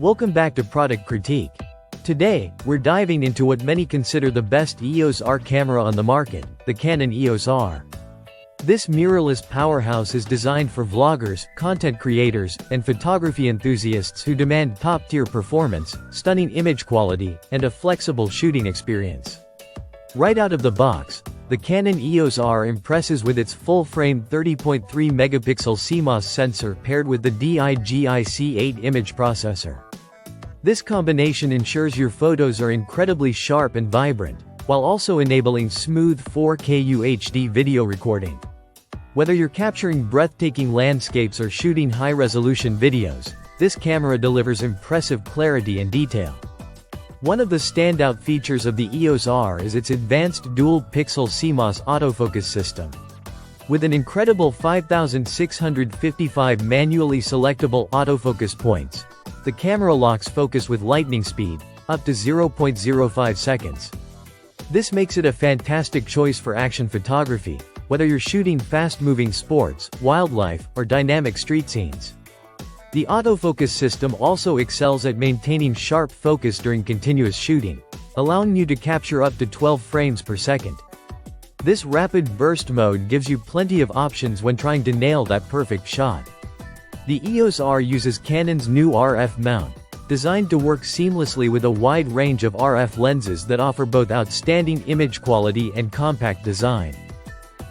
Welcome back to Product Critique. Today, we're diving into what many consider the best EOS R camera on the market, the Canon EOS R. This mirrorless powerhouse is designed for vloggers, content creators, and photography enthusiasts who demand top-tier performance, stunning image quality, and a flexible shooting experience. Right out of the box, the Canon EOS R impresses with its full-frame 30.3-megapixel CMOS sensor paired with the DIGIC-8 image processor. This combination ensures your photos are incredibly sharp and vibrant, while also enabling smooth 4K UHD video recording. Whether you're capturing breathtaking landscapes or shooting high-resolution videos, this camera delivers impressive clarity and detail. One of the standout features of the EOS R is its advanced dual-pixel CMOS autofocus system. With an incredible 5,655 manually selectable autofocus points, the camera locks focus with lightning speed, up to 0.05 seconds. This makes it a fantastic choice for action photography, whether you're shooting fast-moving sports, wildlife, or dynamic street scenes. The autofocus system also excels at maintaining sharp focus during continuous shooting, allowing you to capture up to 12 frames per second. This rapid burst mode gives you plenty of options when trying to nail that perfect shot. The EOS R uses Canon's new RF mount, designed to work seamlessly with a wide range of RF lenses that offer both outstanding image quality and compact design.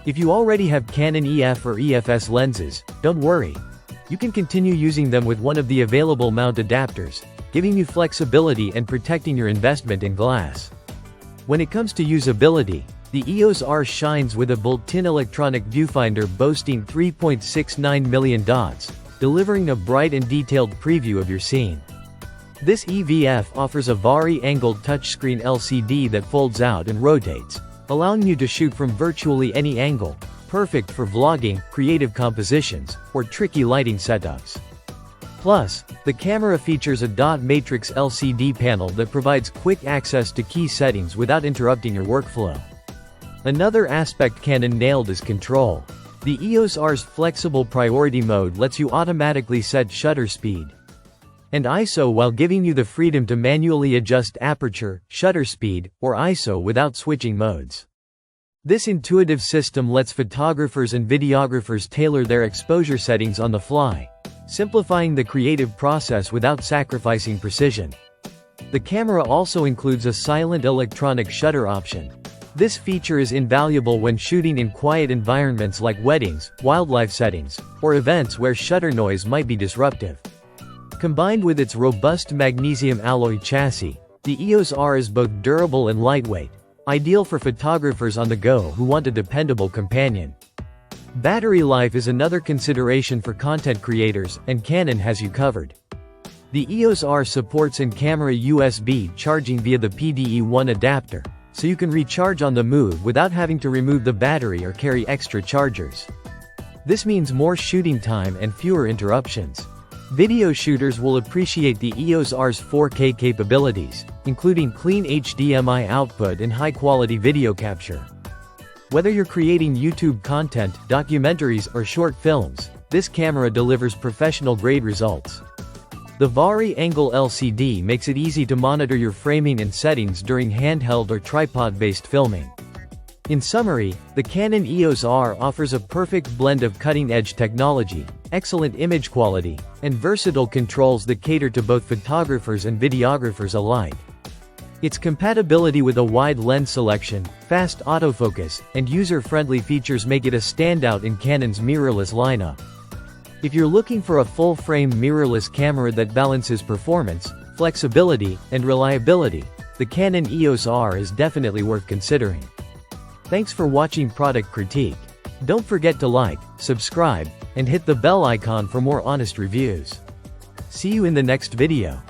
If you already have Canon EF or EFS lenses, don't worry. You can continue using them with one of the available mount adapters, giving you flexibility and protecting your investment in glass. When it comes to usability, the EOS R shines with a built-in electronic viewfinder boasting 3.69 million dots, delivering a bright and detailed preview of your scene. This EVF offers a vari-angled touchscreen LCD that folds out and rotates, allowing you to shoot from virtually any angle, perfect for vlogging, creative compositions, or tricky lighting setups. Plus, the camera features a dot matrix LCD panel that provides quick access to key settings without interrupting your workflow. Another aspect Canon nailed is control. The EOS R's flexible priority mode lets you automatically set shutter speed and ISO while giving you the freedom to manually adjust aperture, shutter speed, or ISO without switching modes. This intuitive system lets photographers and videographers tailor their exposure settings on the fly, simplifying the creative process without sacrificing precision. The camera also includes a silent electronic shutter option. This feature is invaluable when shooting in quiet environments like weddings, wildlife settings, or events where shutter noise might be disruptive. Combined with its robust magnesium alloy chassis, the EOS R is both durable and lightweight, ideal for photographers on the go who want a dependable companion. Battery life is another consideration for content creators, and Canon has you covered. The EOS R supports in-camera USB charging via the PDE-1 adapter, so you can recharge on the move without having to remove the battery or carry extra chargers. This means more shooting time and fewer interruptions. Video shooters will appreciate the EOS R's 4K capabilities, including clean HDMI output and high-quality video capture. Whether you're creating YouTube content, documentaries, or short films, this camera delivers professional-grade results. The vari-angle LCD makes it easy to monitor your framing and settings during handheld or tripod-based filming. In summary, the Canon EOS R offers a perfect blend of cutting-edge technology, excellent image quality, and versatile controls that cater to both photographers and videographers alike. Its compatibility with a wide lens selection, fast autofocus, and user-friendly features make it a standout in Canon's mirrorless lineup. If you're looking for a full-frame mirrorless camera that balances performance, flexibility, and reliability, the Canon EOS R is definitely worth considering. Thanks for watching Product Critique. Don't forget to like, subscribe, and hit the bell icon for more honest reviews. See you in the next video.